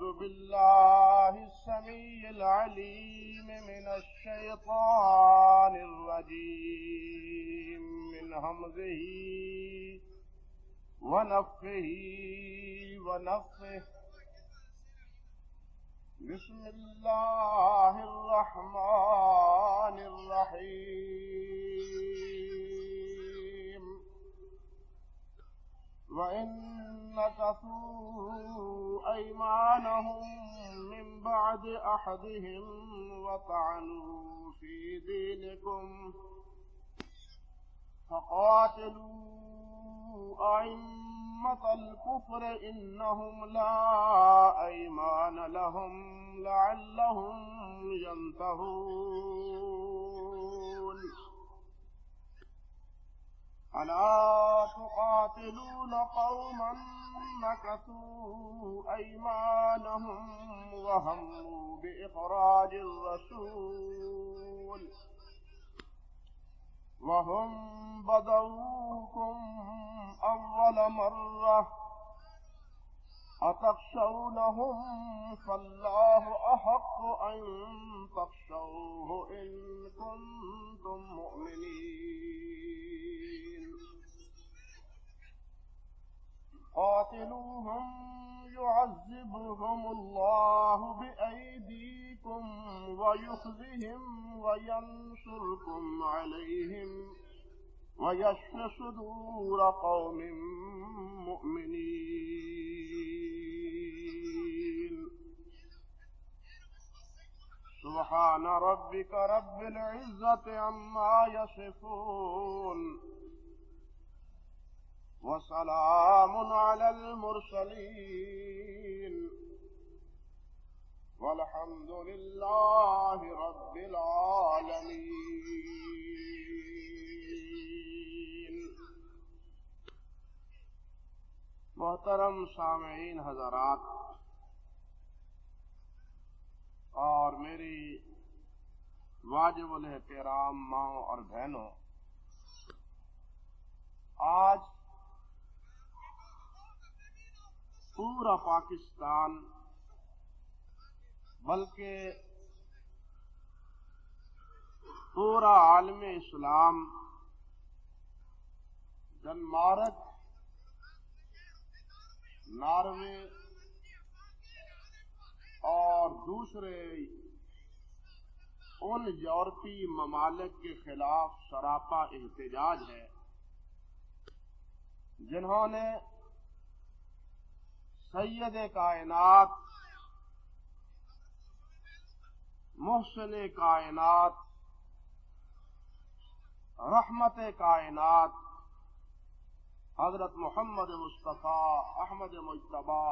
أعوذ بالله السميع العليم من الشيطان الرجيم من همزه ونفخه ونفخه بسم الله الرحمن الرحيم وإن نكثوا أيمانهم من بعد أحدهم وطعنوا في دينكم فقاتلوا أئمة الكفر إنهم لا أيمان لهم لعلهم ينتهون ألا تقاتلون قوما نكثوا أيمانهم وهموا بإخراج الرسول وهم بدؤوكم أول مرة أتخشونهم فالله أحق أن تخشوه إن كنتم مؤمنين قاتلوهم يعذبهم الله بأيديكم ويخزهم وينصركم عليهم ويشف صدور قوم مؤمنين سبحان ربك رب العزة عما يصفون وسلام على المرسلين والحمد لله رب العالمين. محترم سامعین حضرات اور میری واجب الاحترام ماؤں اور بہنوں، آج پورا پاکستان بلکہ پورا عالم اسلام ڈنمارک، ناروے اور دوسرے ان یورپی ممالک کے خلاف سراپا احتجاج ہے جنہوں نے سید کائنات، محسن کائنات، رحمت کائنات حضرت محمد مصطفیٰ احمد مجتبی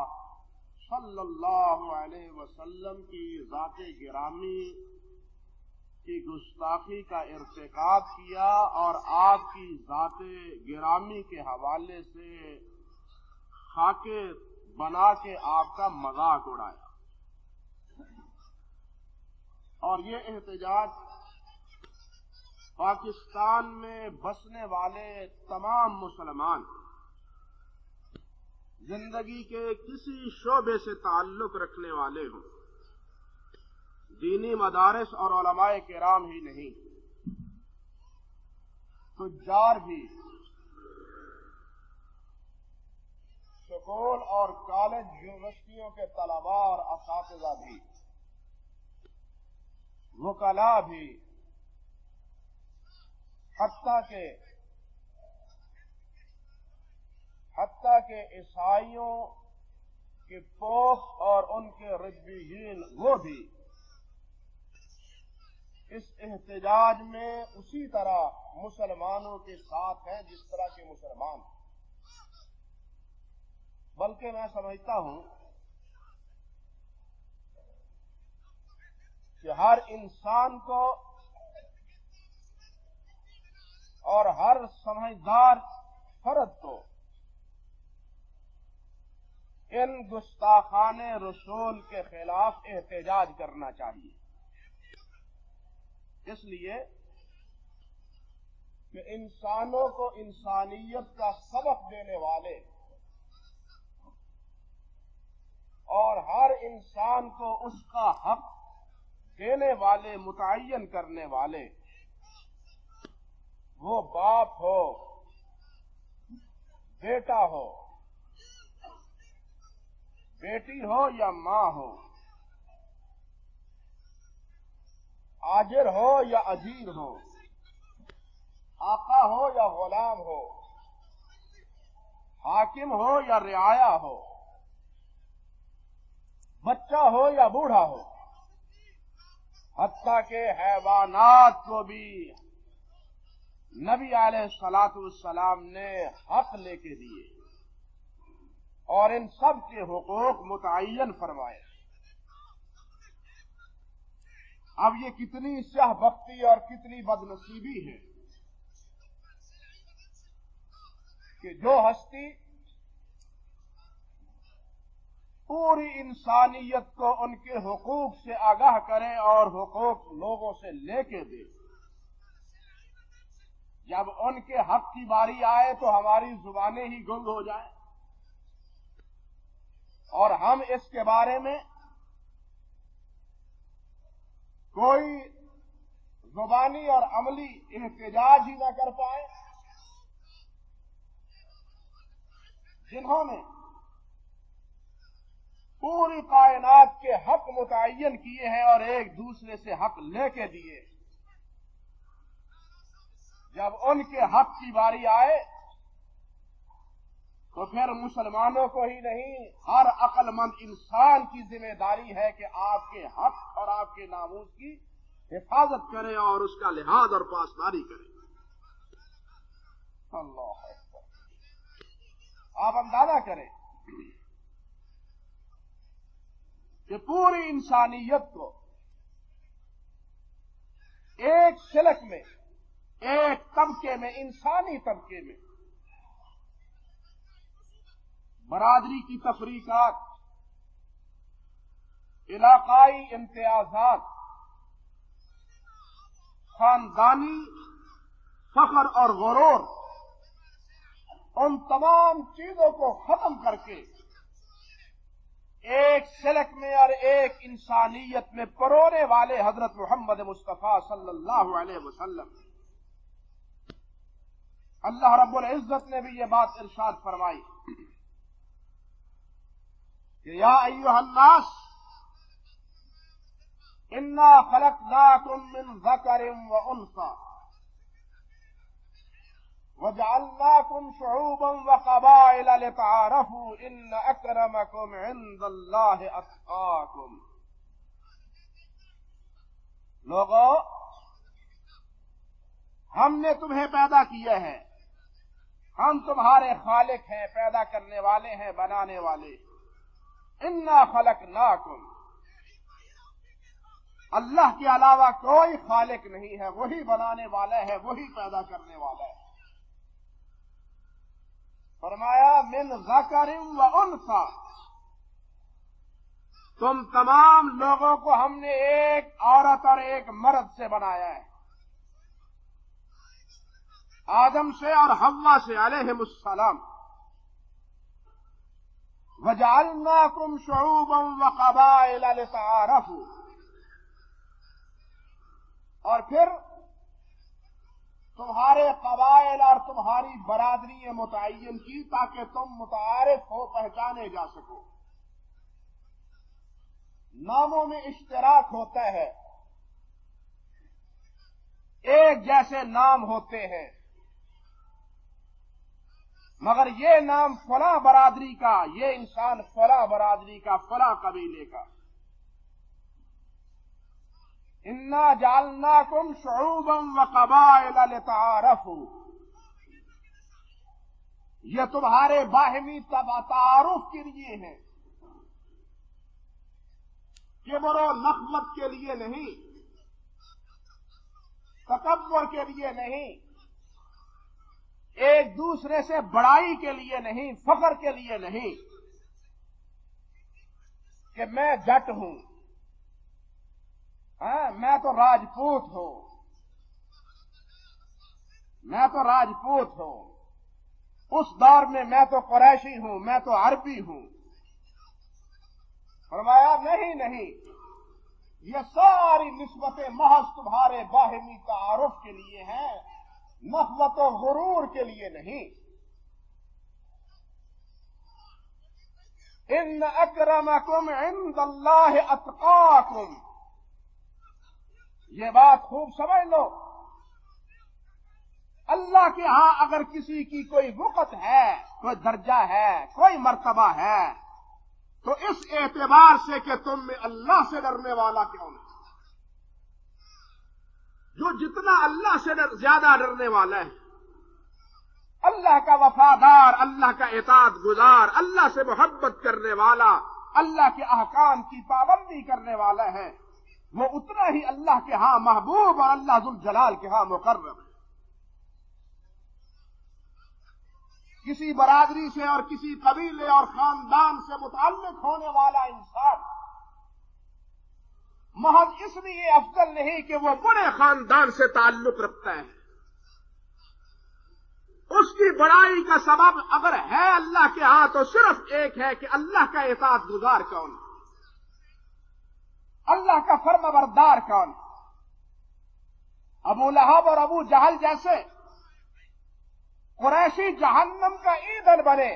صلی اللہ علیہ وسلم کی ذات گرامی کی گستاخی کا ارتکاب کیا اور آپ کی ذات گرامی کے حوالے سے خاکے بنا کے آپ کا مذاق اڑایا. اور یہ احتجاج پاکستان میں بسنے والے تمام مسلمان زندگی کے کسی شعبے سے تعلق رکھنے والے ہوں، دینی مدارس اور علماء کرام ہی نہیں، تجار بھی، سکول اور کالج یونیورسٹیوں کے طلباء اور اساتذہ بھی، وکلاء بھی، حتیٰ کہ عیسائیوں کے پوپ اور ان کے رجبیین وہ بھی اس احتجاج میں اسی طرح مسلمانوں کے ساتھ ہیں جس طرح کے مسلمان. بلکہ میں سمجھتا ہوں کہ ہر انسان کو اور ہر سمجھدار فرد کو ان گستاخان رسول کے خلاف احتجاج کرنا چاہیے، اس لیے کہ انسانوں کو انسانیت کا سبق دینے والے اور ہر انسان کو اس کا حق دینے والے، متعین کرنے والے، وہ باپ ہو، بیٹا ہو، بیٹی ہو یا ماں ہو، آجر ہو یا اجیر ہو، آقا ہو یا غلام ہو، حاکم ہو یا رعایا ہو، بچہ ہو یا بوڑھا ہو، حتیٰ کہ حیوانات کو بھی نبی علیہ الصلوۃ والسلام نے حق لے کے دیے اور ان سب کے حقوق متعین فرمائے۔ اب یہ کتنی سیاہ بختی اور کتنی بدنصیبی ہے کہ جو ہستی پوری انسانیت کو ان کے حقوق سے آگاہ کرے اور حقوق لوگوں سے لے کے دے، جب ان کے حق کی باری آئے تو ہماری زبانیں ہی گنگ ہو جائیں اور ہم اس کے بارے میں کوئی زبانی اور عملی احتجاج ہی نہ کر پائیں۔ جنہوں نے پوری کائنات کے حق متعین کیے ہیں اور ایک دوسرے سے حق لے کے دیے، جب ان کے حق کی باری آئے تو پھر مسلمانوں کو ہی نہیں، ہر عقل مند انسان کی ذمہ داری ہے کہ آپ کے حق اور آپ کے ناموس کی حفاظت کرے اور اس کا لحاظ اور پاسداری کرے۔ اللہ اکبر! آپ اندازہ کریں کہ پوری انسانیت کو ایک سلک میں، ایک طبقے میں، انسانی طبقے میں برادری کی تفریقات، علاقائی امتیازات، خاندانی فخر اور غرور، ان تمام چیزوں کو ختم کر کے ایک سلک میں اور ایک انسانیت میں پرونے والے حضرت محمد مصطفیٰ صلی اللہ علیہ وسلم، اللہ رب العزت نے بھی یہ بات ارشاد فرمائی کہ یا ایھا الناس انا خلقناکم من ذکر وانثی وجعلناکم شعوبا وقبائل لتعارفوا ان اکرمکم عند اللہ اتقاکم۔ لوگوں، ہم نے تمہیں پیدا کیا ہے، ہم تمہارے خالق ہیں، پیدا کرنے والے ہیں، بنانے والے۔ انا خلقناکم، اللہ کے علاوہ کوئی خالق نہیں ہے، وہی بنانے والا ہے، وہی پیدا کرنے والا ہے۔ فرمایا من ذکر و انثی، تم تمام لوگوں کو ہم نے ایک عورت اور ایک مرد سے بنایا ہے، آدم سے اور حوا سے علیہم السلام۔ وجعلناکم شعوبا وقبائل لتعارفوا، اور پھر تمہارے قبائل اور تمہاری برادری متعین کی تاکہ تم متعارف ہو، پہچانے جا سکو۔ ناموں میں اشتراک ہوتا ہے، ایک جیسے نام ہوتے ہیں، مگر یہ نام فلاں برادری کا، یہ انسان فلاں برادری کا، فلاں قبیلے کا۔ انا جعلناکم شعوبا وقبائل لتعارفوا، یہ تمہارے باہمی تعارف کے لیے ہے، کبر و نخوت کے لیے نہیں، تکبر کے لیے نہیں، ایک دوسرے سے بڑائی کے لیے نہیں، فخر کے لیے نہیں کہ میں جٹ ہوں، ہاں میں تو راجپوت ہوں، میں تو راجپوت ہوں، اس دور میں میں تو قریشی ہوں، میں تو عربی ہوں، فرمایا نہیں، یہ ساری نسبتیں محض تمہارے باہمی تعارف کے لیے ہیں، نخوت و غرور کے لیے نہیں۔ ان اکرمکم عند اللہ اتقاکم، یہ بات خوب سمجھ لو، اللہ کے ہاں اگر کسی کی کوئی وقت ہے، کوئی درجہ ہے، کوئی مرتبہ ہے، تو اس اعتبار سے کہ تم میں اللہ سے ڈرنے والا کون ہے؟ جو جتنا اللہ سے زیادہ ڈرنے والا ہے، اللہ کا وفادار، اللہ کا اطاعت گزار، اللہ سے محبت کرنے والا، اللہ کے احکام کی پابندی کرنے والا ہے، وہ اتنا ہی اللہ کے ہاں محبوب اور اللہ ذوالجلال کے ہاں مقرب ہے۔ کسی برادری سے اور کسی قبیلے اور خاندان سے متعلق ہونے والا انسان محض اس لیے افضل نہیں کہ وہ بڑے خاندان سے تعلق رکھتا ہے، اس کی بڑائی کا سبب اگر ہے اللہ کے ہاں تو صرف ایک ہے کہ اللہ کا اطاعت گزار کون ہے، اللہ کا فرما بردار کون ہے۔ ابو لہب اور ابو جہل جیسے قریشی جہنم کا ایندھن بنے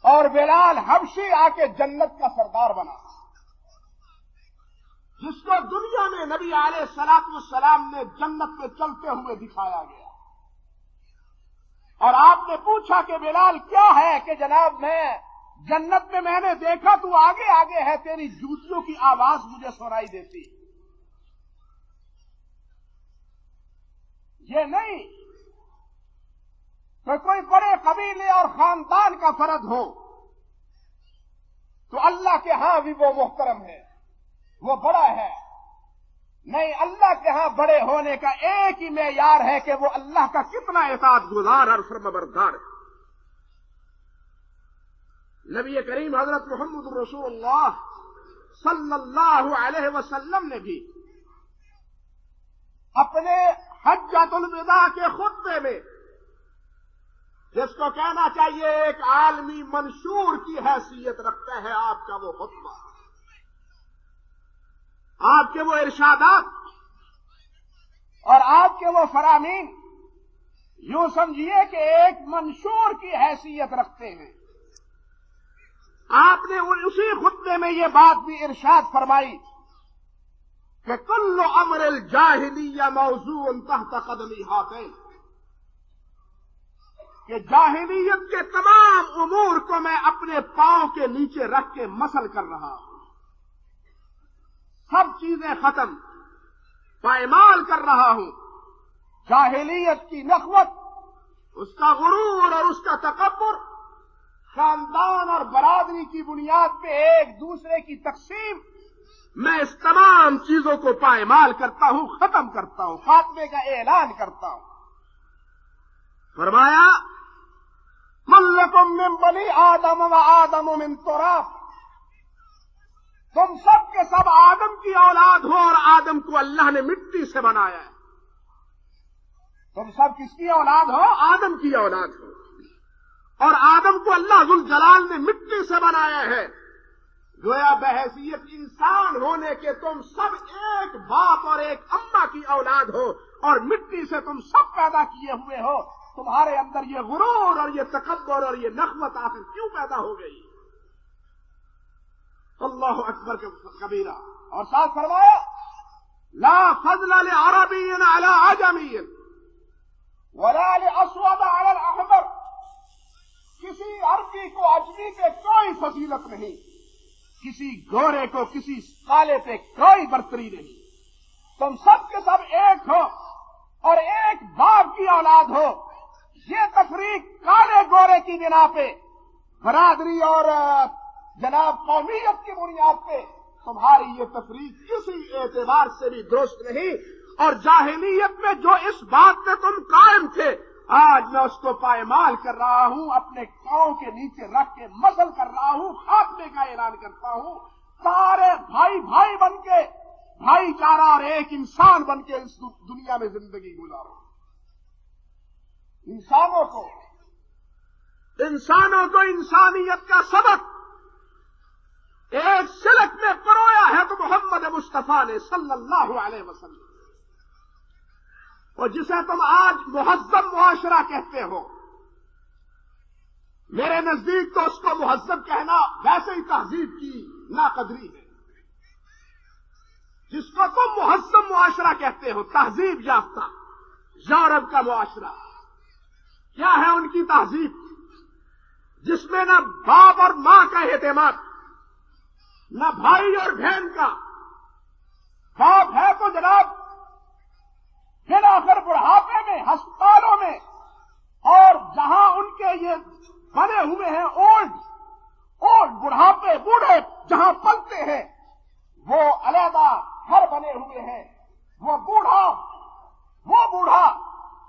اور بلال حبشی آ کے جنت کا سردار بنا، جس کو دنیا میں نبی علیہ الصلوۃ والسلام نے جنت میں چلتے ہوئے دکھایا گیا، اور آپ نے پوچھا کہ بلال کیا ہے؟ کہ جناب میں جنت میں نے دیکھا تو آگے آگے ہے، تیری جوتیوں کی آواز مجھے سنائی دیتی۔ یہ نہیں کہ کوئی بڑے قبیلے اور خاندان کا فرد ہو تو اللہ کے ہاں بھی وہ محترم ہے، وہ بڑا ہے، نہیں، اللہ کے ہاں بڑے ہونے کا ایک ہی معیار ہے کہ وہ اللہ کا کتنا اطاعت گزار اور فرمانبردار ہے۔ نبی کریم حضرت محمد رسول اللہ صلی اللہ علیہ وسلم نے بھی اپنے حجۃ الوداع کے خطبے میں، جس کو کہنا چاہیے ایک عالمی منشور کی حیثیت رکھتا ہے آپ کا وہ خطبہ، آپ کے وہ ارشادات اور آپ کے وہ فرامین یوں سمجھیے کہ ایک منشور کی حیثیت رکھتے ہیں۔ آپ نے اسی خطبے میں یہ بات بھی ارشاد فرمائی کہ کل امر الجاہلیہ موضوع تحت قدمی ہاتین، کہ جاہلیت کے تمام امور کو میں اپنے پاؤں کے نیچے رکھ کے مسل کر رہا ہوں، سب چیزیں ختم، پائمال کر رہا ہوں۔ جاہلیت کی نخوت، اس کا غرور اور اس کا تکبر، خاندان اور برادری کی بنیاد پہ ایک دوسرے کی تقسیم، میں اس تمام چیزوں کو پائمال کرتا ہوں، ختم کرتا ہوں، خاتمے کا اعلان کرتا ہوں۔ فرمایا کلکم من بنی آدم و آدم من تراب، تم سب کے سب آدم کی اولاد ہو اور آدم کو اللہ نے مٹی سے بنایا ہے۔ تم سب کس کی اولاد ہو؟ آدم کی اولاد ہو، اور آدم کو اللہ ذوالجلال نے مٹی سے بنایا ہے۔ گویا بحیثیت انسان ہونے کے تم سب ایک باپ اور ایک اماں کی اولاد ہو، اور مٹی سے تم سب پیدا کیے ہوئے ہو۔ تمہارے اندر یہ غرور اور یہ تکبر اور یہ نخوت آخر کیوں پیدا ہو گئی؟ اللہ اکبر کبیرہ۔ اور ساتھ فرمایا لا فضل لعربی علی عجمی ولا لاسود علی الاحمر، کسی عربی کو عجمی پہ کوئی فضیلت نہیں، کسی گورے کو کسی کالے پہ کوئی برتری نہیں، تم سب کے سب ایک ہو اور ایک باپ کی اولاد ہو۔ یہ تفریق کالے گورے کی بنا پہ، برادری اور جناب قومیت کی بنیاد پہ تمہاری یہ تفریق کسی اعتبار سے بھی درست نہیں، اور جاہلیت میں جو اس بات پہ تم قائم تھے، آج میں اس کو پائمال کر رہا ہوں، اپنے پاؤں کے نیچے رکھ کے مسل کر رہا ہوں، خاتمے کا اعلان کرتا ہوں۔ سارے بھائی بھائی بن کے، بھائی چارہ اور ایک انسان بن کے اس دنیا میں زندگی گزارو۔ انسانوں کو انسانیت کا سبق مصطفیٰ نے صلی اللہ علیہ وسلم، اور جسے تم آج مہذب معاشرہ کہتے ہو، میرے نزدیک تو اس کو مہذب کہنا ویسے ہی تہذیب کی ناقدری ہے۔ جس کو تم مہذب معاشرہ کہتے ہو، تہذیب یافتہ یورپ کا معاشرہ، کیا ہے ان کی تہذیب؟ جس میں نہ باپ اور ماں کا اعتماد، نہ بھائی اور بہن کا۔ باپ ہے تو جناب بنا کر بڑھاپے میں ہسپتالوں میں، اور جہاں ان کے یہ بنے ہوئے ہیں اولڈ بڑھاپے بوڑھے جہاں پلتے ہیں، وہ علیحدہ گھر بنے ہوئے ہیں۔ وہ بوڑھا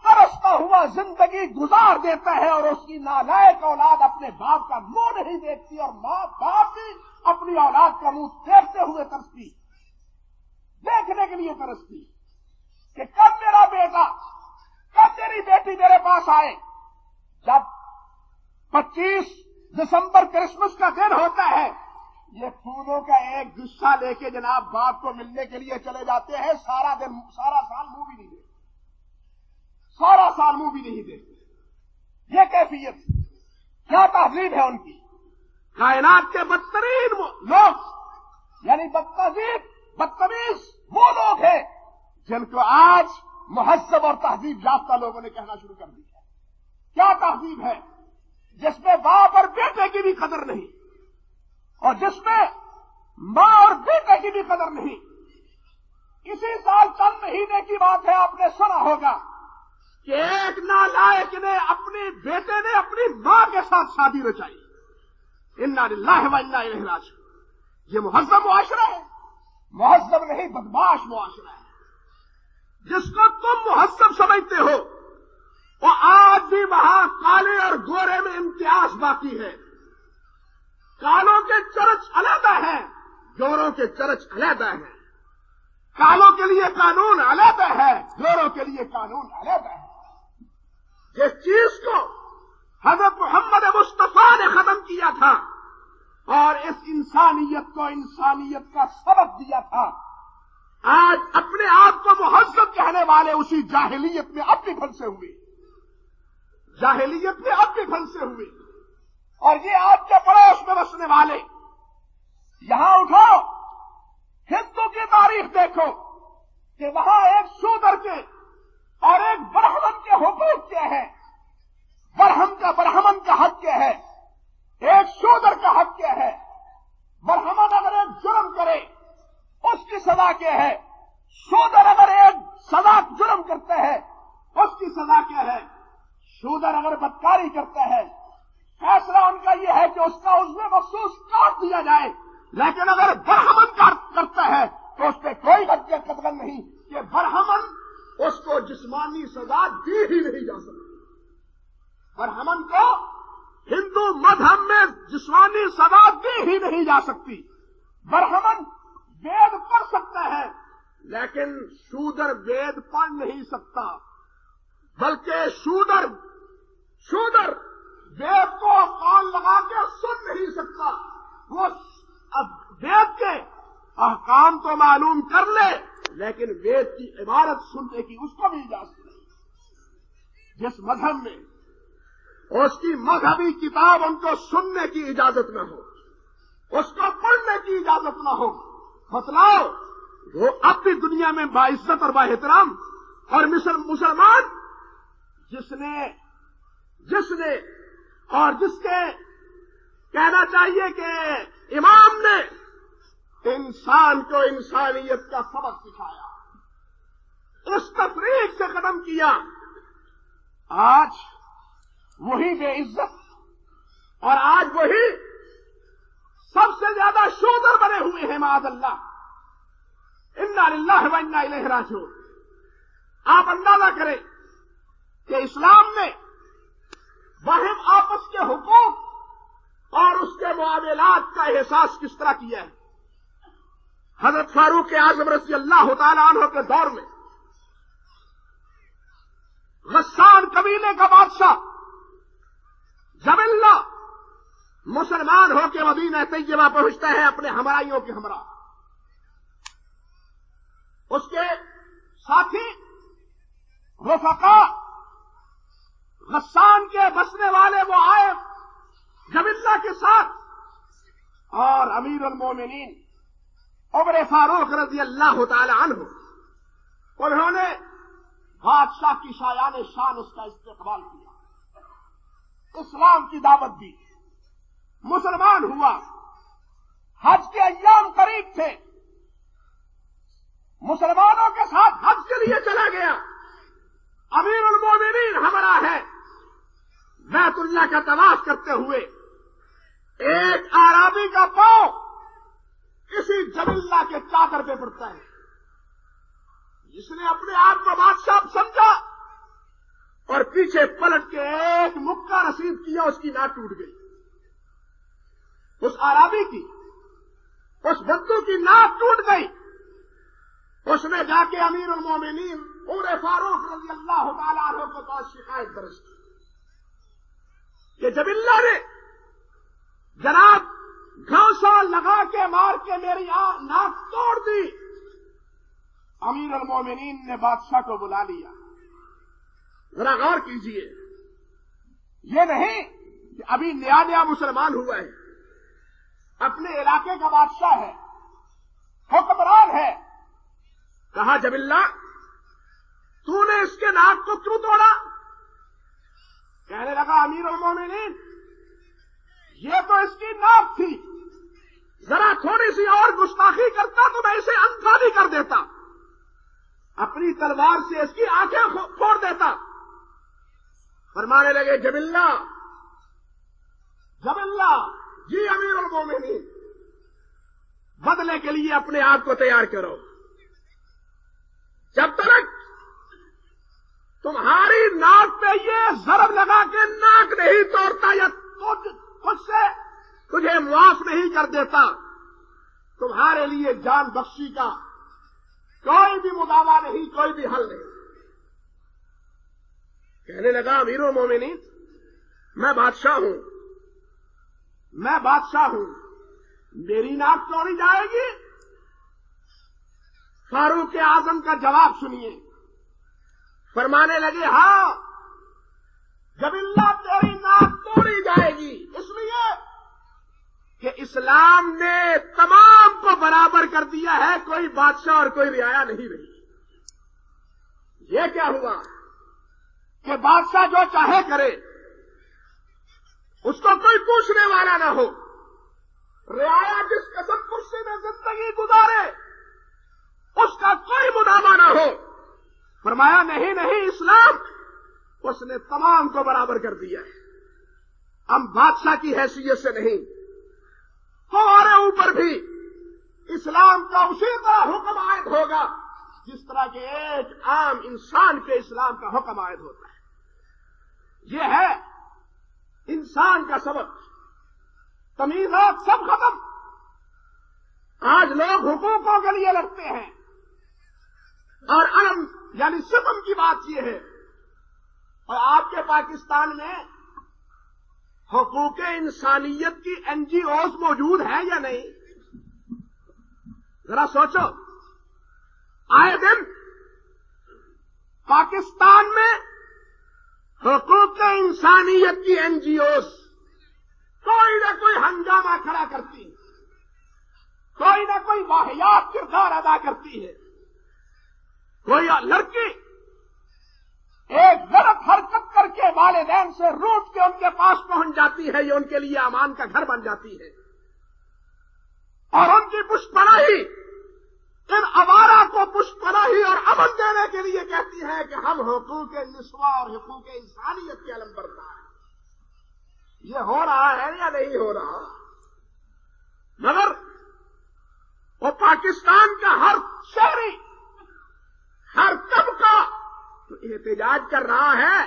ترستا ہوا زندگی گزار دیتا ہے، اور اس کی نالائق اولاد اپنے باپ کا منہ نہیں دیکھتی، اور ماں باپ بھی اپنی اولاد کا منہ دیکھتے ہوئے ترستی، دیکھنے کے لیے ترستی کہ کب میرا بیٹا، کب میری بیٹی میرے پاس آئے۔ جب 25 دسمبر کرسمس کا دن ہوتا ہے، یہ پھولوں کا ایک گچھا لے کے جناب باپ کو ملنے کے لیے چلے جاتے ہیں، سارا سال منہ بھی نہیں دیتے، سارا سال منہ بھی نہیں دیتے۔ یہ کیفیت، کیا تہذیب ہے ان کی؟ کائنات کے بدترین لوگ، یعنی بدتمیز وہ لوگ ہیں جن کو آج مہذب اور تہذیب یافتہ لوگوں نے کہنا شروع کر دیا ہے۔ کیا تہذیب ہے؟ جس میں باپ اور بیٹے کی بھی قدر نہیں، اور جس میں ماں اور بیٹے کی بھی قدر نہیں۔ اسی سال چند مہینے کی بات ہے، آپ نے سنا ہوگا کہ ایک نالائق نے اپنے بیٹے نے اپنی ماں کے ساتھ شادی رچائی۔ انا للہ و انا الیہ راجعون۔ یہ مہذب معاشرہ ہے؟ مہذب نہیں، بدمعاش معاشرہ ہے۔ جس کو تم مہذب سمجھتے ہو، وہ آج بھی وہاں کالے اور گورے میں امتیاز باقی ہے۔ کالوں کے چرچ علیحدہ ہیں، گوروں کے چرچ علیحدہ ہیں۔ کالوں کے لیے قانون علیحدہ ہے، گوروں کے لیے قانون علیحدہ ہے۔ جس چیز کو حضرت محمد مصطفیٰ نے ختم کیا تھا اور اس انسانیت کو انسانیت کا سبق دیا تھا، آج اپنے آپ کو مہذب کہنے والے اسی جاہلیت میں اب بھی پھنسے ہوئے، جاہلیت میں اب بھی پھنسے ہوئے۔ اور یہ آپ کے پڑوس میں بسنے والے، یہاں اٹھو، ہندو کی تاریخ دیکھو کہ وہاں ایک شودر کے اور ایک برہمن کے حقوق کیا ہے، برہمن کا حق کیا ہے، ایک شودر کا حق کیا ہے۔ برہمن اگر ایک جرم کرے اس کی سزا کیا ہے، شودر اگر ایک جرم کرتا ہے اس کی سزا کیا ہے۔ شودر اگر بدکاری کرتا ہے، فیصلہ ان کا یہ ہے کہ اس کا عضو مخصوص کاٹ دیا جائے، لیکن اگر برہمن کرتا ہے تو اس پہ کوئی حد قدغن نہیں کہ برہمن اس کو جسمانی سزا دی ہی نہیں جا سکتی۔ برہمن کو ہندو مذہب میں جسمانی سزا دی ہی نہیں جا سکتی۔ برہمن وید پڑھ سکتا ہے لیکن شودر وید پڑھ نہیں سکتا، بلکہ شودر وید کو کان لگا کے سن نہیں سکتا۔ وہ وید کے احکام تو معلوم کر لے لیکن وید کی عبارت سننے کی اس کو بھی اجازت نہیں۔ جس مذہب میں اس کی مذہبی کتاب ان کو سننے کی اجازت نہ ہو، اس کو پڑھنے کی اجازت نہ ہو، بتلاؤ وہ اب بھی دنیا میں باعزت اور بااحترام اور مسلمان جس نے اور جس کے کہنا چاہیے کہ امام نے انسان کو انسانیت کا سبق سکھایا، اس تفریق سے ختم کیا، آج وہی بے عزت اور آج وہی سب سے زیادہ شودر بنے ہوئے ہیں معاذ اللہ۔ انا للہ و انا الیہ راجعون۔ آپ اندازہ کریں کہ اسلام نے باہم آپس کے حقوق اور اس کے معاملات کا احساس کس طرح کیا ہے۔ حضرت فاروق اعظم رضی اللہ تعالی عنہ کے دور میں غسان قبیلے کا بادشاہ جب اللہ مسلمان ہو کے مدینہ طیبہ پہنچتا ہے اپنے ہمراہیوں کے ہمراہ، اس کے ساتھی رفقا غسان کے بسنے والے وہ آئے جبلہ کے ساتھ، اور امیر المومنین عمر فاروق رضی اللہ تعالی عنہ انہوں نے بادشاہ کی شایان شان اس کا استقبال کیا، اسلام کی دعوت دی، مسلمان ہوا، حج کے ایام قریب تھے، مسلمانوں کے ساتھ حج کے لیے چلا گیا، امیر المومنین ہمراہ ہے، بیت اللہ کا طواف کرتے ہوئے ایک اعرابی کا پاؤں کسی جبلہ کے چادر پہ پڑتا ہے، جس نے اپنے آپ کو بادشاہ سمجھا اور پیچھے پلٹ کے ایک مکہ رسید کیا، اس کی ناک ٹوٹ گئی، اس اعرابی کی، اس بدو کی ناک ٹوٹ گئی۔ اس نے جا کے امیر المومنین عمر فاروق رضی اللہ تعالیٰ عنہ کے پاس شکایت درج کی کہ جبلہ نے جناب گھونسا لگا کے مار کے میری ناک توڑ دی۔ امیر المومنین نے بادشاہ کو بلا لیا، ذرا غور کیجئے، یہ نہیں کہ ابھی نیا نیا مسلمان ہوا ہے، اپنے علاقے کا بادشاہ ہے، حکمران ہے، کہا جبلہ تو نے اس کے ناک کو کیوں توڑا؟ کہنے لگا امیر المومنین یہ تو اس کی ناک تھی، ذرا تھوڑی سی اور گستاخی کرتا تو میں اسے اندھا بھی کر دیتا، اپنی تلوار سے اس کی آنکھیں پھوڑ دیتا۔ فرمانے لگے جبلہ جی امیر المومنین، بدلے کے لیے اپنے آپ کو تیار کرو، جب تک تمہاری ناک پہ یہ ضرب لگا کے ناک نہیں توڑتا یا خود سے تجھے معاف نہیں کر دیتا، تمہارے لیے جان بخشی کا کوئی بھی مداوا نہیں، کوئی بھی حل نہیں۔ کہنے لگا امیر المومنین میں بادشاہ ہوں، میری ناک توڑی جائے گی؟ فاروق اعظم کا جواب سنیے، فرمانے لگے ہاں جبلہ تیری ناک توڑی جائے گی، اس لیے کہ اسلام نے تمام کو برابر کر دیا ہے، کوئی بادشاہ اور کوئی رعایا نہیں رہی۔ یہ کیا ہوا کہ بادشاہ جو چاہے کرے، اس کو کوئی پوچھنے والا نہ ہو، رعایا جس قسم کرسی میں زندگی گزارے اس کا کوئی مداوا نہ ہو۔ فرمایا نہیں اسلام اس نے تمام کو برابر کر دیا ہے، ہم بادشاہ کی حیثیت سے نہیں، تمہارے اوپر بھی اسلام کا اسی طرح حکم عائد ہوگا جس طرح کے ایک عام انسان کے اسلام کا حکم عائد ہوتا ہے۔ یہ ہے انسان کا سبق، تمیزات سب ختم۔ آج لوگ حقوقوں کے لیے لڑتے ہیں، اور علم یعنی ستم کی بات یہ ہے، اور آپ کے پاکستان میں حقوق انسانیت کی این جی اوز موجود ہیں یا نہیں؟ ذرا سوچو، آئے دن پاکستان میں حقوق انسانیت کی این جی اوز کوئی نہ کوئی ہنگامہ کھڑا کرتی ہے، کوئی نہ کوئی واحیات کردار ادا کرتی ہے۔ کوئی لڑکی ایک غلط حرکت کر کے والدین سے روٹ کے ان کے پاس پہنچ جاتی ہے، یہ ان کے لیے امان کا گھر بن جاتی ہے، اور ان کی پشت پناہی ان آوارہ کو پشت پناہی اور امن دینے کے لیے کہتی ہے کہ ہم حقوق نسواں اور حقوق انسانیت کے علم بردار ہیں۔ یہ ہو رہا ہے یا نہیں ہو رہا؟ مگر وہ پاکستان کا ہر شہری، ہر طبقہ تو احتجاج کر رہا ہے،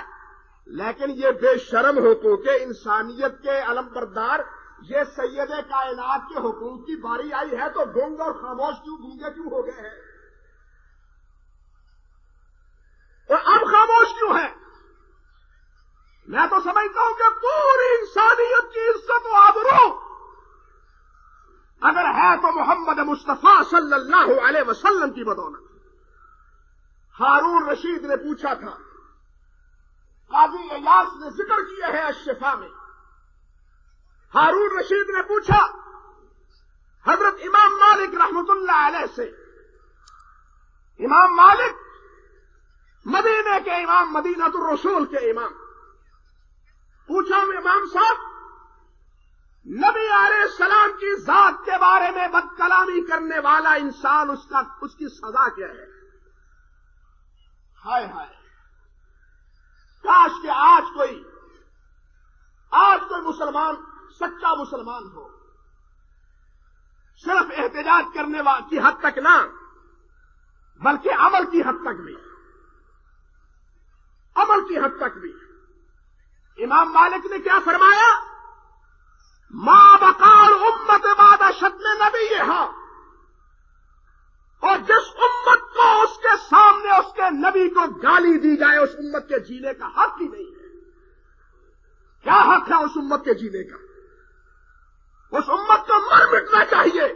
لیکن یہ بے شرم حقوق انسانیت کے علم بردار، یہ سید کائنات کے حقوق کی باری آئی ہے تو گونگ اور گونگے کیوں ہو گئے ہیں؟ اور اب خاموش کیوں ہے؟ میں تو سمجھتا ہوں کہ پوری انسانیت کی عزت و آبرو اگر ہے تو محمد مصطفیٰ صلی اللہ علیہ وسلم کی بدولت۔ ہارون رشید نے پوچھا تھا، قاضی ایاس نے ذکر کیا ہے الشفا میں، ہارون رشید نے پوچھا حضرت امام مالک رحمت اللہ علیہ سے، امام مالک مدینے کے امام، مدینہ الرسول کے امام، پوچھا امام صاحب نبی علیہ السلام کی ذات کے بارے میں بد کلامی کرنے والا انسان اس کی سزا کیا ہے؟ ہائے ہائے، کاش کہ آج کوئی مسلمان سچا مسلمان ہو، صرف احتجاج کرنے کی حد تک نہ بلکہ عمل کی حد تک بھی، عمل کی حد تک بھی۔ امام مالک نے کیا فرمایا؟ ما بقال امت بعد شتم نبیہا، اور جس امت کو اس کے سامنے اس کے نبی کو گالی دی جائے اس امت کے جینے کا حق ہی نہیں ہے۔ کیا حق ہے اس امت کے جینے کا؟ اس امت کو مر مٹنا چاہیے،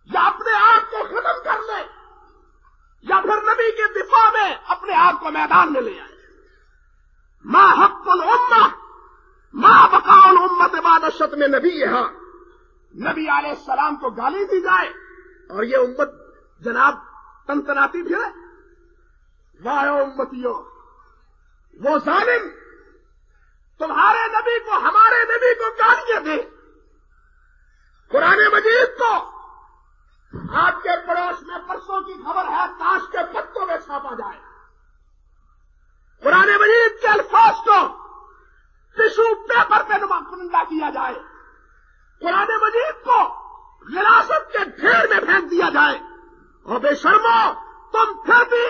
یا اپنے آپ کو ختم کر لے، یا پھر نبی کے دفاع میں اپنے آپ کو میدان میں لے آئے۔ ما حق الامہ ما بقاء الامت بعد شتم نبیہا، نبی علیہ السلام کو گالی دی جائے اور یہ امت جناب تنتناتی پھرے۔ واہ امتیوں، وہ ظالم تمہارے نبی کو، ہمارے نبی کو گالیاں دے، قرآن مجید کو آپ کے پڑوس میں پرسوں کی خبر ہے تاش کے پتوں میں چھاپا جائے، قرآن مجید کے الفاظ کو ٹشو پیپر پہ نمائندہ کیا جائے، قرآن مجید کو غلاظت کے ڈھیر میں پھینک دیا جائے، اور بے شرمو تم پھر بھی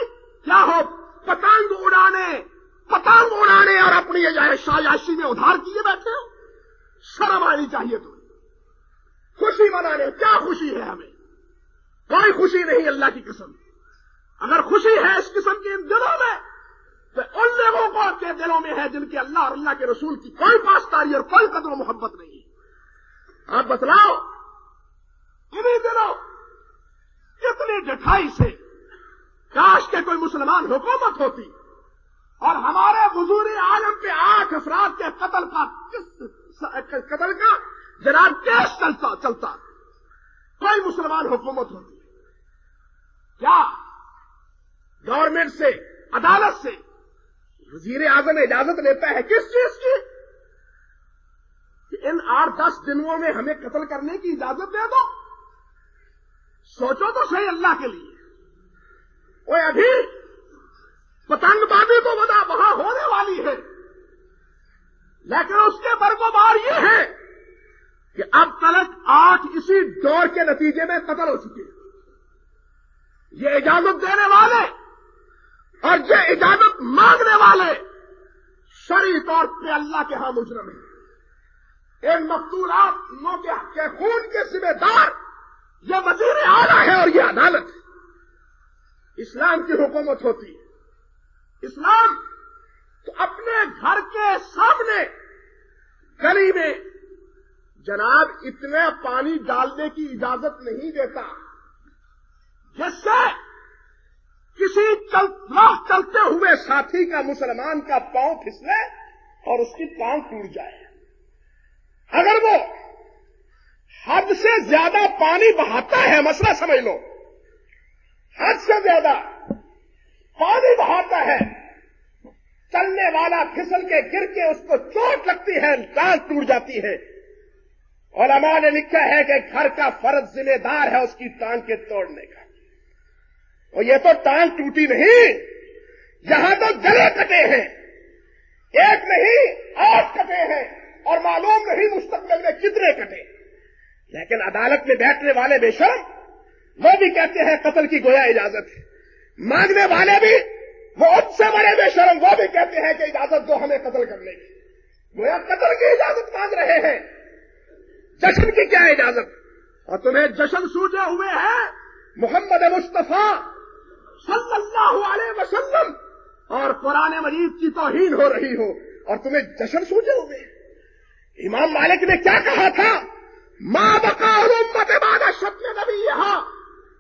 کیا ہو پتنگ اڑانے اور اپنی عیاشی میں ادھار کیے بیٹھے ہو؟ شرم آنی چاہیے تمہیں، خوشی منانے، کیا خوشی ہے ہمیں؟ کوئی خوشی نہیں اللہ کی قسم۔ اگر خوشی ہے اس قسم کی ان دلوں میں تو ان لوگوں کو کے دلوں میں ہے جن کے اللہ اور اللہ کے رسول کی کوئی پاسداری اور کوئی قدر و محبت نہیں ہے۔ آپ بتلاؤ انہی دلوں کتنی ڈٹھائی سے کاش کے کوئی مسلمان حکومت ہوتی اور ہمارے حضور عالم پہ 8 افراد کے قتل کا جناب کیس چلتا، کوئی مسلمان حکومت ہوتی، کیا گورنمنٹ سے، عدالت سے وزیر اعظم اجازت لیتا ہے کس چیز کی؟ کہ ان 8-10 دنوں میں ہمیں قتل کرنے کی اجازت دے دو۔ سوچو تو صحیح اللہ کے لیے، وہ ابھی پتنگ بازی تو وہاں ہونے والی ہے، لیکن اس کے برگوبار یہ ہے کہ اب تک 8 اسی دور کے نتیجے میں قتل ہو چکے۔ یہ اجازت دینے والے اور یہ اجازت مانگنے والے شرعی طور پہ اللہ کے ہاں مجرم ہیں۔ ان مقتولات کے خون کے ذمہ دار یہ وزیر اعلیٰ ہے اور یہ عدالت ہے۔ اسلام کی حکومت ہوتی ہے، اسلام تو اپنے گھر کے سامنے گلی میں جناب اتنا پانی ڈالنے کی اجازت نہیں دیتا جس سے کسی راہ چلتے ہوئے ساتھی کا، مسلمان کا پاؤں پھسلے اور اس کی ٹانگ ٹوٹ جائے۔ اگر وہ حد سے زیادہ پانی بہاتا ہے، مسئلہ سمجھ لو، حد سے زیادہ پانی بہاتا ہے، چلنے والا پھسل کے گر کے اس کو چوٹ لگتی ہے، ٹانگ ٹوٹ جاتی ہے، علماء نے لکھا ہے کہ گھر کا فرد ذمہ دار ہے اس کی ٹانگ کے توڑنے کا۔ اور یہ تو ٹانگ ٹوٹی نہیں، یہاں تو گلے کٹے ہیں، ایک نہیں 8 کٹے ہیں، اور معلوم نہیں مستقبل میں کتنے کٹے۔ لیکن عدالت میں بیٹھنے والے بے شرم وہ بھی کہتے ہیں قتل کی گویا اجازت ہے، مانگنے والے بھی وہ ان سے بڑے بے شرم وہ بھی کہتے ہیں کہ اجازت دو ہمیں قتل کرنے کی، گویا قتل کی اجازت مانگ رہے ہیں، جشن کی کیا اجازت؟ اور تمہیں جشن سوجے ہوئے ہیں محمد مصطفیٰ صلی اللہ علیہ وسلم اور قرآن مجید کی توہین ہو رہی ہو اور تمہیں جشن سوجے ہوئے ہیں۔ امام مالک نے کیا کہا تھا؟ ما بقاء الامت بعد شتم نبیہا،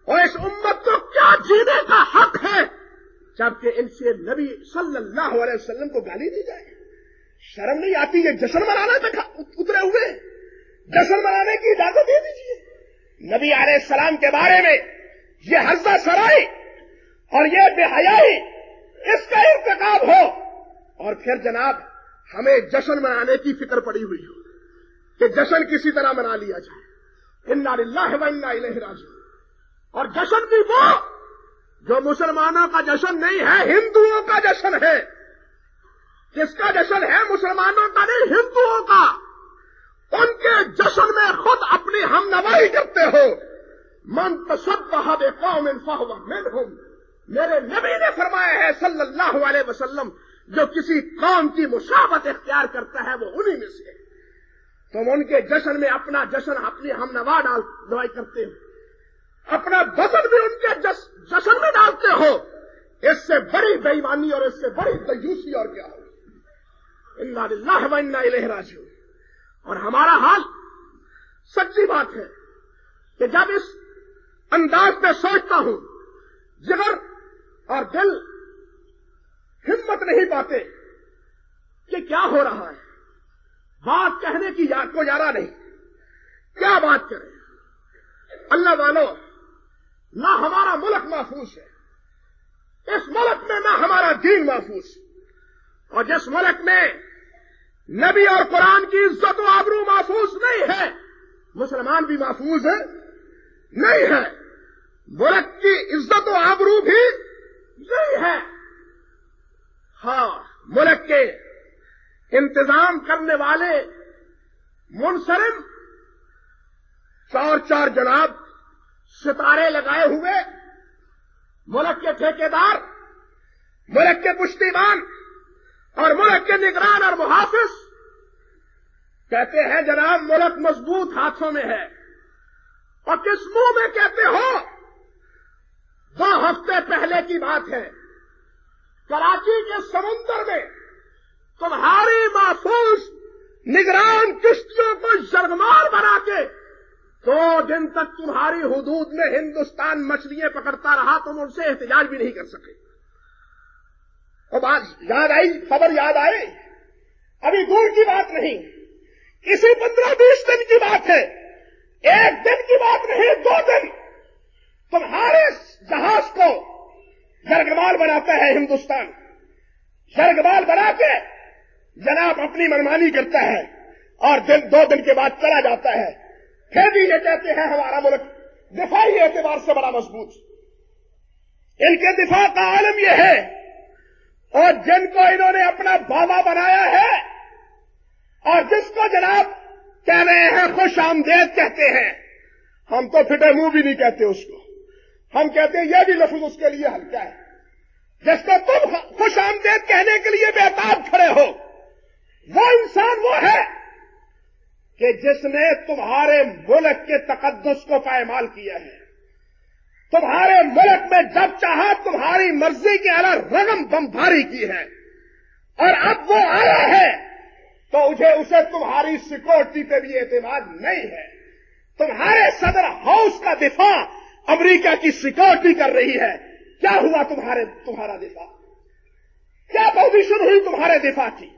اور اس امت کو کیا جینے کا حق ہے جبکہ ان سے نبی صلی اللہ علیہ وسلم کو گالی دی جائے؟ شرم نہیں آتی؟ یہ جشن منانے تک اترے ہوئے، جشن منانے کی اجازت دے دیجیے۔ نبی علیہ السلام کے بارے میں یہ حضرت سرائی اور یہ بے حیائی اس کا ارتکاب ہو، اور پھر جناب ہمیں جشن منانے کی فکر پڑی ہوئی ہو کہ جشن کسی طرح منا لیا جائے۔ انا للہ و انا الیہ راجعون۔ اور جشن بھی وہ جو مسلمانوں کا جشن نہیں ہے، ہندوؤں کا جشن ہے۔ کس کا جشن ہے؟ مسلمانوں کا نہیں، ہندوؤں کا۔ ان کے جشن میں خود اپنی ہم نوائی کرتے ہو۔ من تشبہ بقوم فہو منہم، میرے نبی نے فرمایا ہے صلی اللہ علیہ وسلم، جو کسی قوم کی مشابہت اختیار کرتا ہے وہ انہی میں سے ہے۔ تم ان کے جشن میں اپنا جشن، اپنی ہم نوا نوائی کرتے ہو، اپنا وزن بھی ان کے جشن میں ڈالتے ہو۔ اس سے بڑی بے ایمانی اور اس سے بڑی دیوسی اور کیا ہو؟ انا للہ و انا الیہ راجعون۔ اور ہمارا حال سچی بات ہے کہ جب اس انداز میں سوچتا ہوں، جگر اور دل ہمت نہیں پاتے کہ کیا ہو رہا ہے۔ بات کہنے کی یاد کو جارا نہیں، کیا بات کریں؟ اللہ والو، نہ ہمارا ملک محفوظ ہے، اس ملک میں نہ ہمارا دین محفوظ، اور جس ملک میں نبی اور قرآن کی عزت و آبرو محفوظ نہیں ہے، مسلمان بھی محفوظ ہے نہیں ہے، ملک کی عزت و آبرو بھی نہیں ہے۔ ہاں، ملک کے انتظام کرنے والے منصرم چار جناب ستارے لگائے ہوئے، ملک کے ٹھیکیدار، ملک کے پشتیبان اور ملک کے نگران اور محافظ کہتے ہیں جناب ملک مضبوط ہاتھوں میں ہے، اور کس منہ میں کہتے ہو؟ 2 ہفتے پہلے کی بات ہے، کراچی کے سمندر میں تمہاری محفوظ نگران کشتیوں کو یرغمال بنا کے 2 دن تک تمہاری حدود میں ہندوستان مچھلیاں پکڑتا رہا، تم ان سے احتجاج بھی نہیں کر سکے۔ اور بات یاد آئی، خبر یاد آئی، ابھی دور کی بات نہیں، اسی 15-20 دن کی بات ہے، 1 دن کی بات نہیں، 2 دن تمہارے جہاز کو یرغمال بناتا ہے ہندوستان، یرغمال بنا کے جناب اپنی منمانی کرتا ہے، اور 2 دن کے بعد چلا جاتا ہے۔ پھر بھی یہ کہتے ہیں ہمارا ملک دفاعی اعتبار سے بڑا مضبوط۔ ان کے دفاع کا عالم یہ ہے، اور جن کو انہوں نے اپنا بابا بنایا ہے، اور جس کو جناب کہہ رہے ہیں خوش آمدید کہتے ہیں، ہم تو پھٹے منہ بھی نہیں کہتے اس کو، ہم کہتے ہیں یہ بھی لفظ اس کے لیے ہلکا ہے۔ جس کو تم خوش آمدید کہنے کے لیے بے تاب کھڑے ہو، وہ انسان وہ ہے کہ جس نے تمہارے ملک کے تقدس کو پائمال کیا ہے، تمہارے ملک میں جب چاہا تمہاری مرضی کے اعلی رغم بمباری کی ہے، اور اب وہ آیا ہے تو اسے تمہاری سیکورٹی پہ بھی اعتماد نہیں ہے۔ تمہارے صدر ہاؤس کا دفاع امریکہ کی سیکورٹی کر رہی ہے، کیا ہوا تمہارا دفاع؟ کیا پوزیشن ہوئی تمہارے دفاع کی؟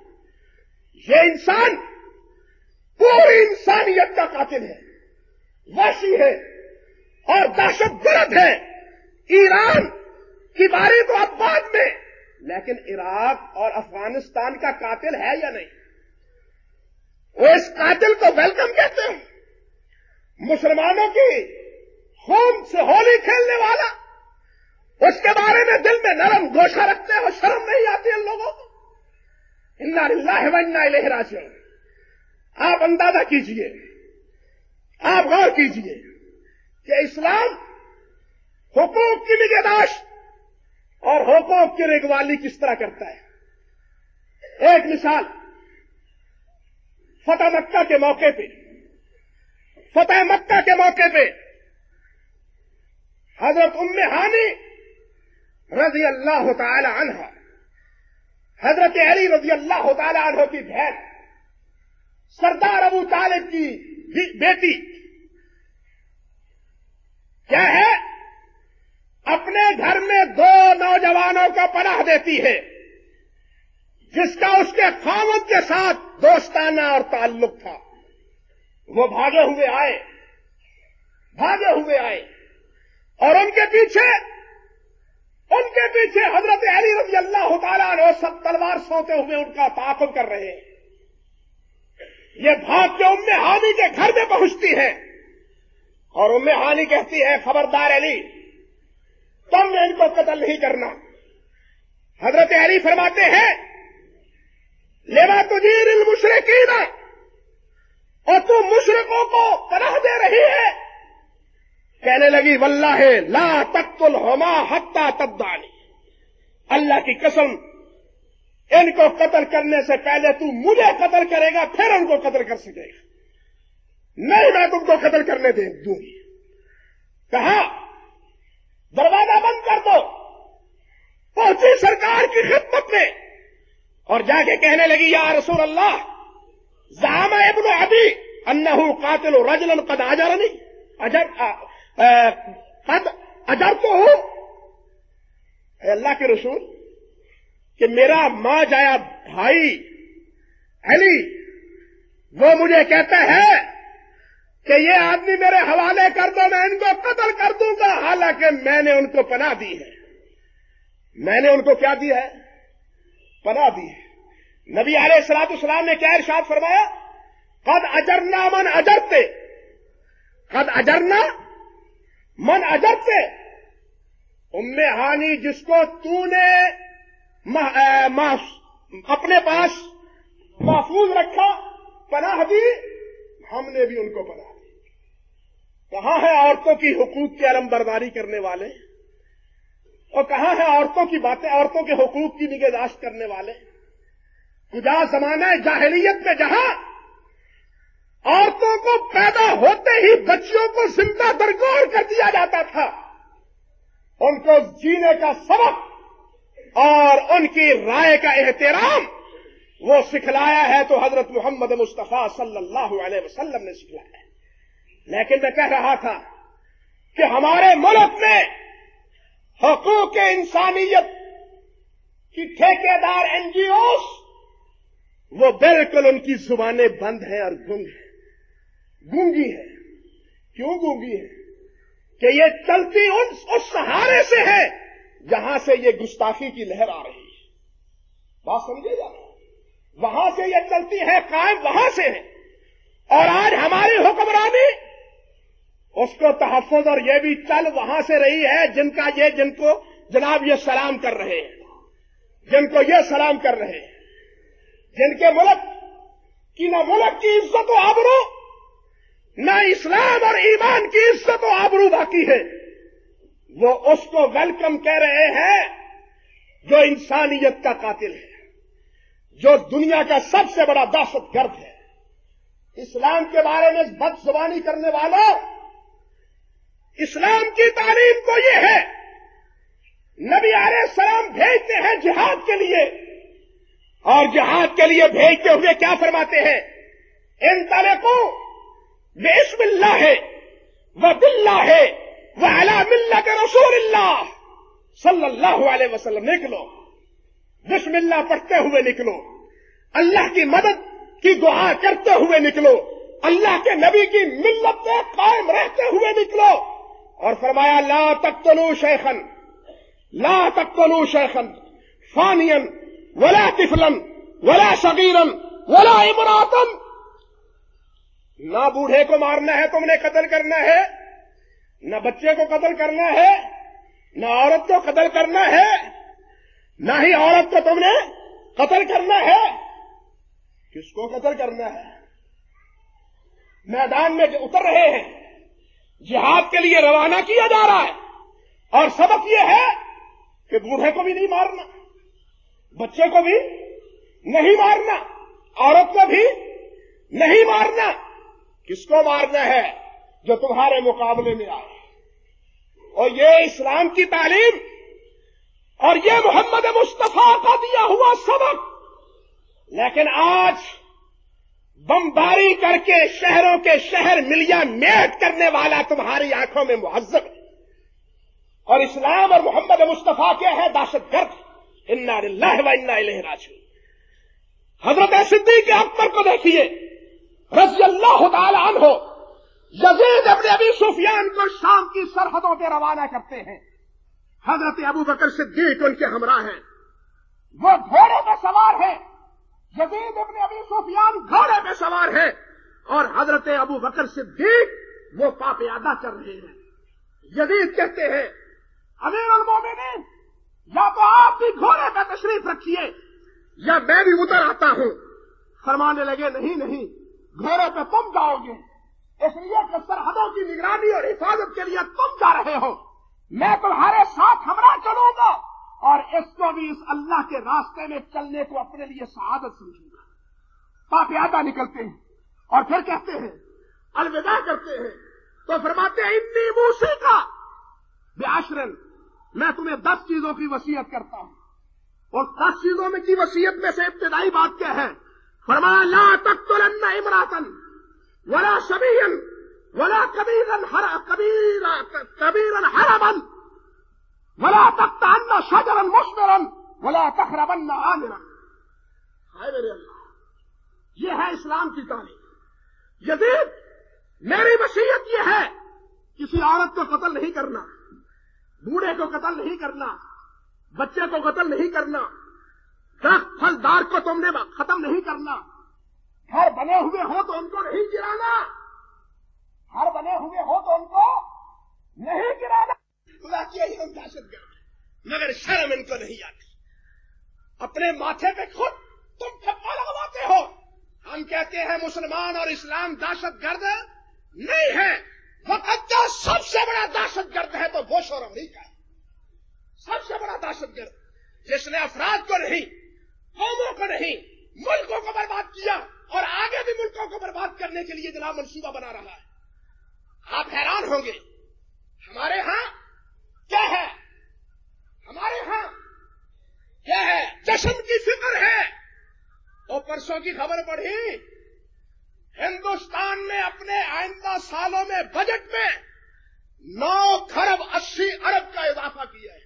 یہ انسان پوری انسانیت کا قاتل ہے، وحشی ہے اور دہشت گرد ہے۔ ایران کی باری تو اب بعد میں، لیکن عراق اور افغانستان کا قاتل ہے یا نہیں؟ وہ اس قاتل کو ویلکم کہتے ہیں؟ مسلمانوں کی خون سے ہولی کھیلنے والا، اس کے بارے میں دل میں نرم گوشہ رکھتے ہو، شرم نہیں آتی ان لوگوں کو؟ انا للہ و انا الیہ راجعون۔ آپ اندازہ کیجئے، آپ غور کیجئے کہ اسلام حقوق کی نگہداشت اور حقوق کی رگوالی کس طرح کرتا ہے۔ ایک مثال، فتح مکہ کے موقع پہ حضرت ام ہانی رضی اللہ تعالی عنہ، حضرت علی رضی اللہ تعالی عنہ کی بہن، سردار ابو طالب کی بیٹی، کیا ہے اپنے گھر میں 2 نوجوانوں کو پناہ دیتی ہے جس کا اس کے خاوند کے ساتھ دوستانہ اور تعلق تھا. وہ بھاگے ہوئے آئے اور ان کے پیچھے حضرت علی رضی اللہ تعالیٰ عنہ سب تلوار سونتے ہوئے ان کا تعاقب کر رہے ہیں. یہ بھاگ کے ام ہانی کے گھر میں پہنچتی ہے اور ام ہانی کہتی ہے خبردار علی تم نے ان کو قتل نہیں کرنا. حضرت علی فرماتے ہیں لما تجیر المشرکین اور تم مشرکوں کو پناہ دے رہی ہے. کہنے لگی واللہ لا تقتلہما حتی تدعنی اللہ کی قسم ان کو قتل کرنے سے پہلے تو مجھے قتل کرے گا پھر ان کو قتل کر سکے گا. نہیں میں تم کو قتل کرنے دوں گی. کہا دروازہ بند کر دو. پہنچی سرکار کی خدمت میں اور جا کے کہنے لگی یا رسول اللہ زعم ابن عدی انہ قاتل رجلا قد اجرنی قد اجرتہ ہوں. اے اللہ کے رسول کہ میرا ماں جایا بھائی علی وہ مجھے کہتا ہے کہ یہ آدمی میرے حوالے کر دو میں ان کو قتل کر دوں گا حالانکہ میں نے ان کو پناہ دی ہے. میں نے ان کو کیا دی ہے؟ پناہ دی ہے. نبی علیہ الصلوۃ والسلام نے کیا ارشاد فرمایا قد اجرنا من اجرتے قد اجرنا من اجرتے. ام ہانی جس کو تو نے اپنے پاس محفوظ رکھا پناہ دی ہم نے بھی ان کو پناہ دی. کہاں ہے عورتوں کی حقوق کی علم برداری کرنے والے اور کہاں ہے عورتوں کی باتیں عورتوں کے حقوق کی نگہداشت کرنے والے. کجا زمانہ جاہلیت میں جہاں عورتوں کو پیدا ہوتے ہی بچیوں کو زندہ درگور کر دیا جاتا تھا ان کو جینے کا سبق اور ان کی رائے کا احترام وہ سکھلایا ہے تو حضرت محمد مصطفیٰ صلی اللہ علیہ وسلم نے سکھلایا ہے. لیکن میں کہہ رہا تھا کہ ہمارے ملک میں حقوق انسانیت کی ٹھیکیدار این جی اوز وہ بالکل ان کی زبانیں بند ہیں اور گونگی ہے. کیوں گونگی ہے؟ کہ یہ چلتی اس سہارے سے ہے جہاں سے یہ گستاخی کی لہر آ رہی ہے. بات سمجھے جا وہاں سے یہ چلتی ہے قائم وہاں سے ہے. اور آج ہماری حکمرانی اس کو تحفظ اور یہ بھی چل وہاں سے رہی ہے جن کو جناب یہ سلام کر رہے ہیں جن کو یہ سلام کر رہے ہیں جن کے ملک کی نہ ملک کی عزت و آبرو نہ اسلام اور ایمان کی عزت و آبرو باقی ہے وہ اس کو ویلکم کہہ رہے ہیں جو انسانیت کا قاتل ہے جو دنیا کا سب سے بڑا دہشت گرد ہے. اسلام کے بارے میں بد زبانی کرنے والوں اسلام کی تعلیم تو یہ ہے نبی علیہ السلام بھیجتے ہیں جہاد کے لیے اور جہاد کے لیے بھیجتے ہوئے کیا فرماتے ہیں انطلقوا بسم اللہ وباللہ وعلی ملت رسول اللہ صلی اللہ علیہ وسلم. نکلو بسم اللہ پڑھتے ہوئے نکلو اللہ کی مدد کی دعا کرتے ہوئے نکلو اللہ کے نبی کی ملت پہ قائم رہتے ہوئے نکلو. اور فرمایا لا تقتلوا شیخا فانیا ولا طفلا ولا صغیرا ولا امراتا. نہ بوڑھے کو مارنا ہے تم نے قتل کرنا ہے نہ بچے کو قتل کرنا ہے نہ عورت کو قتل کرنا ہے نہ ہی عورت کو تم نے قتل کرنا ہے. کس کو قتل کرنا ہے؟ میدان میں اتر رہے ہیں جہاد کے لیے روانہ کیا جا رہا ہے اور سبق یہ ہے کہ بوڑھے کو بھی نہیں مارنا بچے کو بھی نہیں مارنا عورت کو بھی نہیں مارنا. کس کو مارنا ہے؟ جو تمہارے مقابلے میں آئے. اور یہ اسلام کی تعلیم اور یہ محمد مصطفیٰ کا دیا ہوا سبق. لیکن آج بمباری کر کے شہروں کے شہر ملیا میٹ کرنے والا تمہاری آنکھوں میں مہذب ہے اور اسلام اور محمد مصطفیٰ کیا ہے؟ دہشت گرد. انا للہ و انا الیہ راجعون. حضرت صدیق اکبر کو دیکھیے رضی اللہ تعالی عنہ، یزید ابن ابی سفیان کو شام کی سرحدوں پہ روانہ کرتے ہیں. حضرت ابو بکر صدیق ان کے ہمراہ ہیں، وہ گھوڑے پہ سوار ہیں. یزید ابن ابی سفیان گھوڑے پہ سوار ہیں اور حضرت ابو بکر صدیق وہ پاپیادہ چل رہے ہیں. یزید کہتے ہیں امیر المومنین یا تو آپ بھی گھوڑے پہ تشریف رکھیے یا میں بھی اتر آتا ہوں. فرمانے لگے نہیں نہیں، گھوڑے پہ تم جاؤ گے، اس لیے کہ سرحدوں کی نگرانی اور حفاظت کے لیے تم جا رہے ہو، میں تمہارے ساتھ ہمراہ چلوں گا اور اس کو بھی اس اللہ کے راستے میں چلنے کو اپنے لیے سعادت سمجھوں گا. پاپیادہ نکلتے ہیں اور پھر کہتے ہیں الوداع کرتے ہیں تو فرماتے ہیں انی موصیکا بعشر، میں تمہیں 10 چیزوں کی وصیت کرتا ہوں. اور 10 چیزوں میں کی وصیت میں سے ابتدائی بات کیا ہے؟ فرمایا لا تقتلن امرأة ولا صبيا ولا كبيرا حرما ولا تقطعن شجرا مثمرا ولا تخربن عامرا. ہائے میرے اللہ، یہ ہے اسلام کی تعلیم. یزید میری وصیت یہ ہے کسی عورت کو قتل نہیں کرنا، بوڑھے کو قتل نہیں کرنا، بچے کو قتل نہیں کرنا، درخت پھلدار کو تم نے ختم نہیں کرنا، گھر بنے ہوئے ہو تو ان کو نہیں گرانا، گھر بنے ہوئے ہو تو ان کو نہیں گرانا. خدا کی ہم دہشت گرد مگر شرم ان کو نہیں آتی. اپنے ماتھے پہ خود تم ٹھپا لگواتے ہو. ہم کہتے ہیں مسلمان اور اسلام دہشت گرد نہیں ہے. وقت کا سب سے بڑا دہشت گرد ہے تو بوش اور امریکہ ہے. سب سے بڑا دہشت گرد جس نے افراد کو نہیں، قوموں کو نہیں، ملکوں کو برباد کیا اور آگے بھی ملکوں کو برباد کرنے کے لیے جناب منصوبہ بنا رہا ہے. آپ حیران ہوں گے ہمارے ہاں کیا ہے، ہمارے ہاں کیا ہے؟ جشن کی فکر ہے. اور پرسوں کی خبر پڑھی، ہندوستان نے اپنے آئندہ سالوں میں بجٹ میں 9 کھرب 80 ارب کا اضافہ کیا ہے.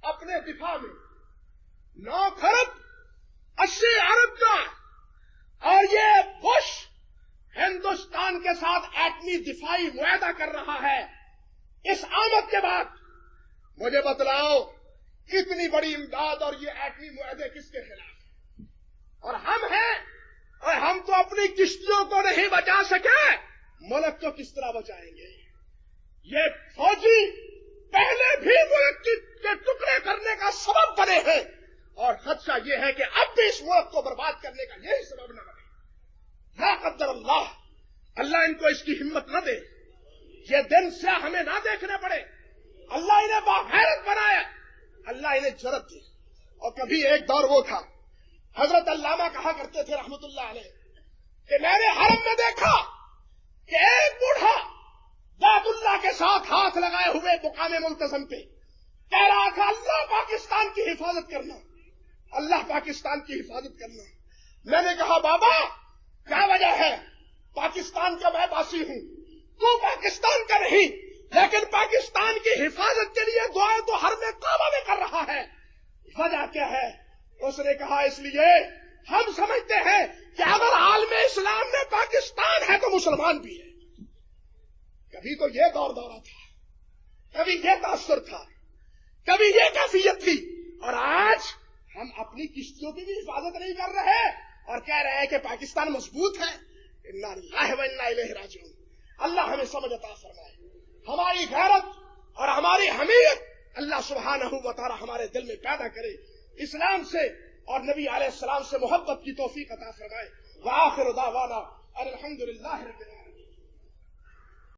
اپنے دفاع میں 9 کھرب 80 ارب کا. اور یہ بش ہندوستان کے ساتھ ایٹمی دفاعی معاہدہ کر رہا ہے. اس آمد کے بعد مجھے بتلاؤ اتنی بڑی امداد اور یہ ایٹمی معاہدے کس کے خلاف ہیں؟ اور ہم ہیں، اور ہم تو اپنی کشتیوں کو نہیں بچا سکے، ملک کو کس طرح بچائیں گے؟ یہ فوجی پہلے بھی ملک کے ٹکڑے کرنے کا سبب بنے ہیں اور خدشہ یہ ہے کہ اب بھی اس ملک کو برباد کرنے کا یہی سبب نہ بنے. لا قدر اللہ، اللہ ان کو اس کی ہمت نہ دے، یہ دن سے ہمیں نہ دیکھنے پڑے. اللہ انہیں باغیرت بنایا، اللہ انہیں جرأت دی. اور کبھی ایک دور وہ تھا، حضرت علامہ کہا کرتے تھے رحمت اللہ علیہ کہ میں نے حرم میں دیکھا کہ ایک بوڑھا بیت اللہ کے ساتھ ہاتھ لگائے ہوئے مقام ملتزم پہ کہہ رہا تھا اللہ پاکستان کی حفاظت کرنا، اللہ پاکستان کی حفاظت کرنا. میں نے کہا بابا کیا وجہ ہے؟ پاکستان کا میں باسی ہوں، تو پاکستان کا نہیں، لیکن پاکستان کی حفاظت کے لیے دعائیں تو ہر میں کعبہ میں کر رہا ہے. وجہ کیا ہے؟ اس نے کہا اس لیے ہم سمجھتے ہیں کہ اگر عالم اسلام میں پاکستان ہے تو مسلمان بھی ہے. کبھی تو یہ دورہ تھا، کبھی یہ تاثر تھا، کبھی یہ کیفیت تھی، اور آج ہم اپنی کشتیوں کی بھی حفاظت نہیں کر رہے اور کہہ رہے ہیں کہ پاکستان مضبوط ہے. انا للہ و انا الیہ راجعون. اللہ ہمیں سمجھ عطا فرمائے. ہماری غیرت اور ہماری حمیت اللہ سبحانہ و تعالی ہمارے دل میں پیدا کرے. اسلام سے اور نبی علیہ السلام سے محبت کی توفیق عطا فرمائے. وآخر دعوانا الحمدللہ رب العالمین.